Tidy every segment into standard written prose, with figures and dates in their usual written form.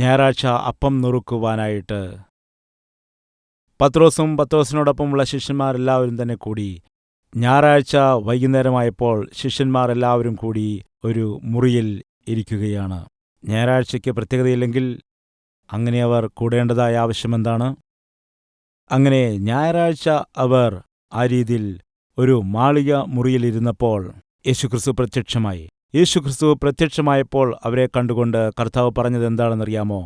ഞായറാഴ്ച അപ്പം നുറുക്കുവാനായിട്ട് പത്രോസും പത്രോസിനോടൊപ്പമുള്ള ശിഷ്യന്മാരെല്ലാവരും തന്നെ കൂടി. ഞായറാഴ്ച വൈകുന്നേരമായപ്പോൾ ശിഷ്യന്മാർ എല്ലാവരും കൂടി ഒരു മുറിയിൽ ഇരിക്കുകയാണ്. ഞായറാഴ്ചയ്ക്ക് പ്രത്യേകതയില്ലെങ്കിൽ അങ്ങനെ അവർ കൂടേണ്ടതായ ആവശ്യമെന്താണ്? അങ്ങനെ ഞായറാഴ്ച അവർ ആ രീതിയിൽ ഒരു മാളിക മുറിയിലിരുന്നപ്പോൾ യേശുക്രിസ്തു പ്രത്യക്ഷമായി. യേശുക്രിസ്തു പ്രത്യക്ഷമായപ്പോൾ അവരെ കണ്ടുകൊണ്ട് കർത്താവ് പറഞ്ഞത് എന്താണെന്നറിയാമോ?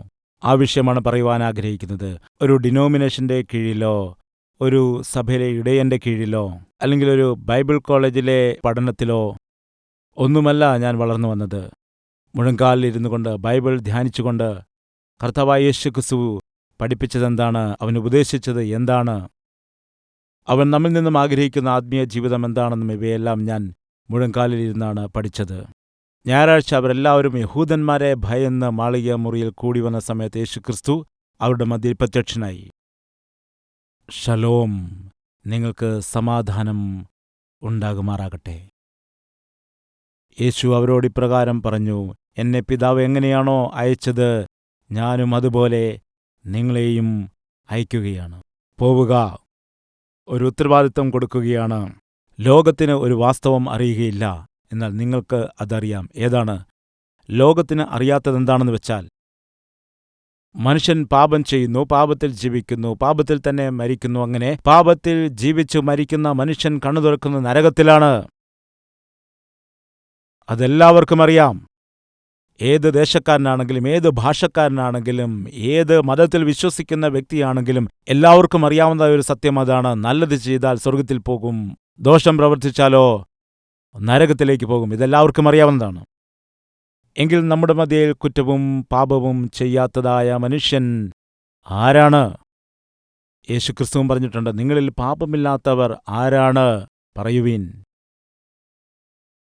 ആ വിഷയമാണ് പറയുവാൻ ആഗ്രഹിക്കുന്നത്. ഒരു ഡിനോമിനേഷന്റെ കീഴിലോ ഒരു സഭയിലെ ഇടയന്റെ കീഴിലോ അല്ലെങ്കിൽ ഒരു ബൈബിൾ കോളേജിലെ പഠനത്തിലോ ഒന്നുമല്ല ഞാൻ വളർന്നു വന്നത്. മുഴങ്കാലിൽ ഇരുന്നു കൊണ്ട് ബൈബിൾ ധ്യാനിച്ചുകൊണ്ട് കർത്താവായ യേശുക്രിസ്തു പഠിപ്പിച്ചതെന്താണ്? അവൻ ഉപദേശിച്ചത് എന്താണ്? അവൻ നമ്മിൽ നിന്നും ആഗ്രഹിക്കുന്ന ആത്മീയ ജീവിതം എന്താണെന്നും ഇവയെല്ലാം ഞാൻ മുഴങ്കാലിൽ ഇരുന്നാണ് പഠിച്ചത്. ഞായറാഴ്ച അവരെല്ലാവരും യഹൂദന്മാരെ ഭയന്ന് മാളിക മുറിയിൽ കൂടി വന്ന സമയത്ത് യേശുക്രിസ്തു അവരുടെ മധ്യയിൽ പ്രത്യക്ഷനായി. ഷലോം, നിങ്ങൾക്ക് സമാധാനം ഉണ്ടാകുമാറാകട്ടെ. യേശു അവരോട് ഇപ്രകാരം പറഞ്ഞു, എന്നെ പിതാവ് എങ്ങനെയാണോ അയച്ചത്, ഞാനും അതുപോലെ നിങ്ങളെയും അയക്കുകയാണ്. പോവുക. ഒരു ഉത്തരവാദിത്വം കൊടുക്കുകയാണ്. ലോകത്തിന് ഒരു വാസ്തവം അറിയുകയില്ല, എന്നാൽ നിങ്ങൾക്ക് അതറിയാം. ഏതാണ് ലോകത്തിന് അറിയാത്തതെന്താണെന്ന് വെച്ചാൽ, മനുഷ്യൻ പാപം ചെയ്യുന്നു, പാപത്തിൽ ജീവിക്കുന്നു, പാപത്തിൽ തന്നെ മരിക്കുന്നു. അങ്ങനെ പാപത്തിൽ ജീവിച്ചു മരിക്കുന്ന മനുഷ്യൻ കണ്ണു തുറക്കുന്ന നരകത്തിലാണ്. അതെല്ലാവർക്കും അറിയാം. ഏത് ദേശക്കാരനാണെങ്കിലും ഏത് ഭാഷക്കാരനാണെങ്കിലും ഏത് മതത്തിൽ വിശ്വസിക്കുന്ന വ്യക്തിയാണെങ്കിലും എല്ലാവർക്കും അറിയാവുന്ന ഒരു സത്യം അതാണ്. നല്ലത് ചെയ്താൽ സ്വർഗത്തിൽ പോകും, ദോഷം പ്രവർത്തിച്ചാലോ നരകത്തിലേക്ക് പോകും. ഇതെല്ലാവർക്കും അറിയാവുന്നതാണ്. എങ്കിൽ നമ്മുടെ മധ്യയിൽ കുറ്റവും പാപവും ചെയ്യാത്തതായ മനുഷ്യൻ ആരാണ്? യേശുക്രിസ്തുവും പറഞ്ഞിട്ടുണ്ട്, നിങ്ങളിൽ പാപമില്ലാത്തവർ ആരാണ്? പറയുവീൻ.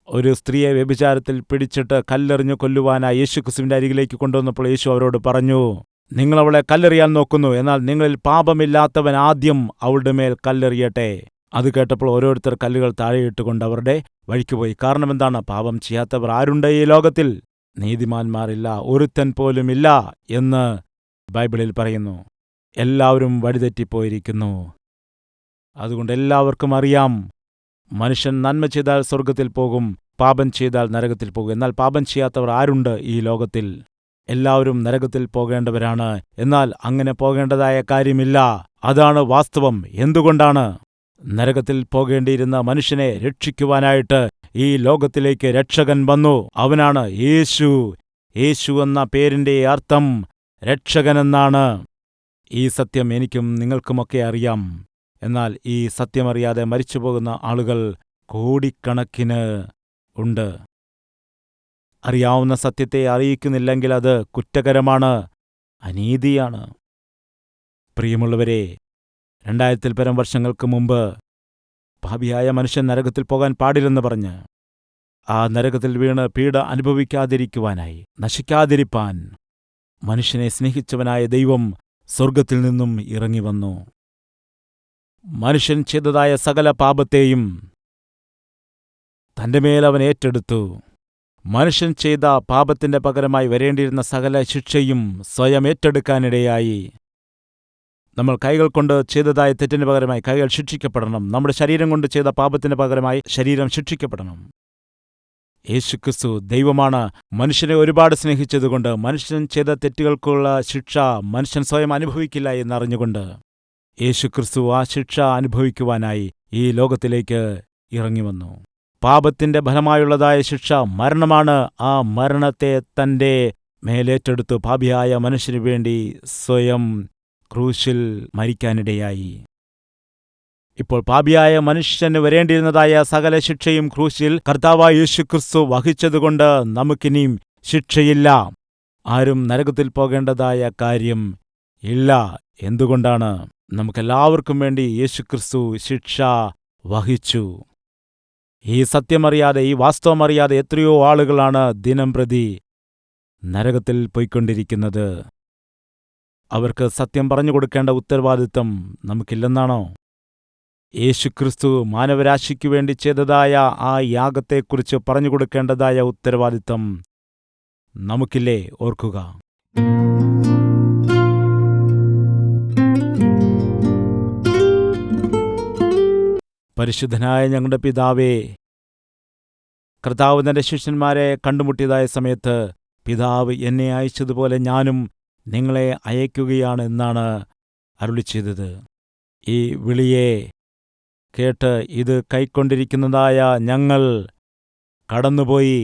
ഒരു സ്ത്രീയെ വ്യഭിചാരത്തിൽ പിടിച്ചിട്ട് കല്ലെറിഞ്ഞു കൊല്ലുവാനായി യേശുക്രിസ്തുവിന്റെ അരികിലേക്ക് കൊണ്ടുവന്നപ്പോൾ യേശു അവരോട് പറഞ്ഞു, നിങ്ങളവളെ കല്ലെറിയാൻ നോക്കുന്നു, എന്നാൽ നിങ്ങളിൽ പാപമില്ലാത്തവൻ ആദ്യം അവളുടെ മേൽ കല്ലെറിയട്ടെ. അത് കേട്ടപ്പോൾ ഓരോരുത്തർ കല്ലുകൾ താഴെയിട്ടുകൊണ്ട് അവരുടെ വഴിക്കുപോയി. കാരണം എന്താണ്? പാപം ചെയ്യാത്തവർ ആരുണ്ട് ഈ ലോകത്തിൽ? നീതിമാന്മാരില്ല, ഒരുത്തൻ പോലുമില്ല എന്ന് ബൈബിളിൽ പറയുന്നു. എല്ലാവരും വഴിതെറ്റിപ്പോയിരിക്കുന്നു. അതുകൊണ്ട് എല്ലാവർക്കും അറിയാം, മനുഷ്യൻ നന്മ ചെയ്താൽ സ്വർഗത്തിൽ പോകും, പാപം ചെയ്താൽ നരകത്തിൽ പോകും. എന്നാൽ പാപം ചെയ്യാത്തവർ ആരുണ്ട് ഈ ലോകത്തിൽ? എല്ലാവരും നരകത്തിൽ പോകേണ്ടവരാണ്. എന്നാൽ അങ്ങനെ പോകേണ്ടതായ കാര്യമില്ല. അതാണ് വാസ്തവം. എന്തുകൊണ്ടാണ്? നരകത്തിൽ പോകേണ്ടിയിരുന്ന മനുഷ്യനെ രക്ഷിക്കുവാനായിട്ട് ഈ ലോകത്തിലേക്ക് രക്ഷകൻ വന്നു. അവനാണ് യേശു. യേശു എന്ന പേരിന്റെ അർത്ഥം രക്ഷകനെന്നാണ്. ഈ സത്യം എനിക്കും നിങ്ങൾക്കുമൊക്കെ അറിയാം. എന്നാൽ ഈ സത്യമറിയാതെ മരിച്ചുപോകുന്ന ആളുകൾ കോടിക്കണക്കിന് ഉണ്ട്. അറിയാവുന്ന സത്യത്തെ അറിയിക്കുന്നില്ലെങ്കിൽ അത് കുറ്റകരമാണ്, അനീതിയാണ്. പ്രിയമുള്ളവരെ, 2000-ൽ പരം വർഷങ്ങൾക്ക് മുമ്പ് പാപിയായ മനുഷ്യൻ നരകത്തിൽ പോകാൻ പാടില്ലെന്ന് പറഞ്ഞ് ആ നരകത്തിൽ വീണ് പീഡ അനുഭവിക്കാതിരിക്കുവാനായി, നശിക്കാതിരിപ്പാൻ മനുഷ്യനെ സ്നേഹിച്ചവനായ ദൈവം സ്വർഗത്തിൽ നിന്നും ഇറങ്ങിവന്നു. മനുഷ്യൻ ചെയ്തതായ സകല പാപത്തെയും തന്റെ മേൽ അവൻ ഏറ്റെടുത്തു. മനുഷ്യൻ ചെയ്ത പാപത്തിന്റെ പകരമായി വരേണ്ടിയിരുന്ന സകല ശിക്ഷയും സ്വയം ഏറ്റെടുക്കാനിടയായി. നമ്മൾ കൈകൾ കൊണ്ട് ചെയ്തതായ തെറ്റിന് പകരമായി കൈകൾ ശിക്ഷിക്കപ്പെടണം. നമ്മുടെ ശരീരം കൊണ്ട് ചെയ്ത പാപത്തിന് പകരമായി ശരീരം ശിക്ഷിക്കപ്പെടണം. യേശുക്രിസ്തു ദൈവമാണ്. മനുഷ്യനെ ഒരുപാട് സ്നേഹിച്ചതുകൊണ്ട് മനുഷ്യൻ ചെയ്ത തെറ്റുകൾക്കുള്ള ശിക്ഷ മനുഷ്യൻ സ്വയം അനുഭവിക്കില്ല എന്നറിഞ്ഞുകൊണ്ട് യേശുക്രിസ്തു ആ ശിക്ഷ അനുഭവിക്കുവാനായി ഈ ലോകത്തിലേക്ക് ഇറങ്ങിവന്നു. പാപത്തിന്റെ ഫലമായുള്ളതായ ശിക്ഷ മരണമാണ്. ആ മരണത്തെ തന്റെ മേലേറ്റെടുത്തു പാപിയായ മനുഷ്യനു വേണ്ടി സ്വയം ക്രൂശിൽ മരിക്കാനിടയായി. ഇപ്പോൾ പാപിയായ മനുഷ്യന് വരേണ്ടിയിരുന്നതായ സകല ശിക്ഷയും ക്രൂശിൽ കർത്താവായ യേശുക്രിസ്തു വഹിച്ചതുകൊണ്ട് നമുക്കിനിയും ശിക്ഷയില്ല. ആരും നരകത്തിൽ പോകേണ്ടതായ കാര്യം ഇല്ല. എന്തുകൊണ്ടാണ്? നമുക്കെല്ലാവർക്കും വേണ്ടി യേശുക്രിസ്തു ശിക്ഷ വഹിച്ചു. ഈ സത്യമറിയാതെ, ഈ വാസ്തവമറിയാതെ എത്രയോ ആളുകളാണ് ദിനം പ്രതി നരകത്തിൽ പോയിക്കൊണ്ടിരിക്കുന്നത്. അവർക്ക് സത്യം പറഞ്ഞു കൊടുക്കേണ്ട ഉത്തരവാദിത്വം നമുക്കില്ലെന്നാണോ? യേശുക്രിസ്തു മാനവരാശിക്കു വേണ്ടി ചെയ്തതായ ആ യാഗത്തെക്കുറിച്ച് പറഞ്ഞു കൊടുക്കേണ്ടതായ ഉത്തരവാദിത്വം നമുക്കില്ലേ? ഓർക്കുക. പരിശുദ്ധനായ ഞങ്ങളുടെ പിതാവേ, കർത്താവ് തന്റെ ശിഷ്യന്മാരെ കണ്ടുമുട്ടിയതായ സമയത്ത് പിതാവ് എന്നെ അയച്ചതുപോലെ ഞാനും നിങ്ങളെ അയക്കുകയാണ് എന്നാണ് അരുളിച്ചെയ്തത്. ഈ വിളിയെ കേട്ട് ഇത് കൈക്കൊണ്ടിരിക്കുന്നതായ ഞങ്ങൾ കടന്നുപോയി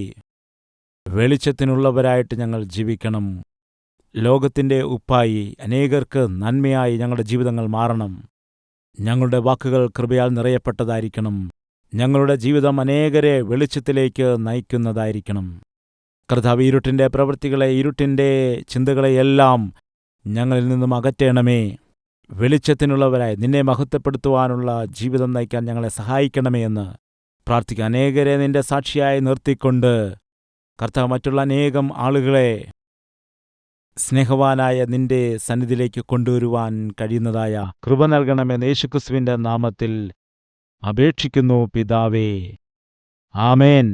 വെളിച്ചത്തിനുള്ളവരായിട്ട് ഞങ്ങൾ ജീവിക്കണം. ലോകത്തിൻ്റെ ഉപ്പായി അനേകർക്ക് നന്മയായി ഞങ്ങളുടെ ജീവിതങ്ങൾ മാറണം. ഞങ്ങളുടെ വാക്കുകൾ കൃപയാൽ നിറയപ്പെട്ടതായിരിക്കണം. ഞങ്ങളുടെ ജീവിതം അനേകരെ വെളിച്ചത്തിലേക്ക് നയിക്കുന്നതായിരിക്കണം. കർത്താവ്, ഇരുട്ടിൻ്റെ പ്രവൃത്തികളെ, ഇരുട്ടിൻ്റെ ചിന്തകളെയെല്ലാം ഞങ്ങളിൽ നിന്നും അകറ്റണമേ. വെളിച്ചത്തിനുള്ളവരായി നിന്നെ മഹത്വപ്പെടുത്തുവാനുള്ള ജീവിതം നയിക്കാൻ ഞങ്ങളെ സഹായിക്കണമേ എന്ന് പ്രാർത്ഥിക്കുക. അനേകരെ നിന്റെ സാക്ഷിയായി നിർത്തിക്കൊണ്ട് കർത്താവ് മറ്റുള്ള അനേകം ആളുകളെ സ്നേഹവാനായ നിന്റെ സന്നിധിയിലേക്ക് കൊണ്ടുവരുവാൻ കഴിയുന്നതായ കൃപ നൽകണമെന്ന് യേശുക്രിസ്തുവിന്റെ നാമത്തിൽ അപേക്ഷിക്കുന്നു പിതാവേ. ആമേൻ.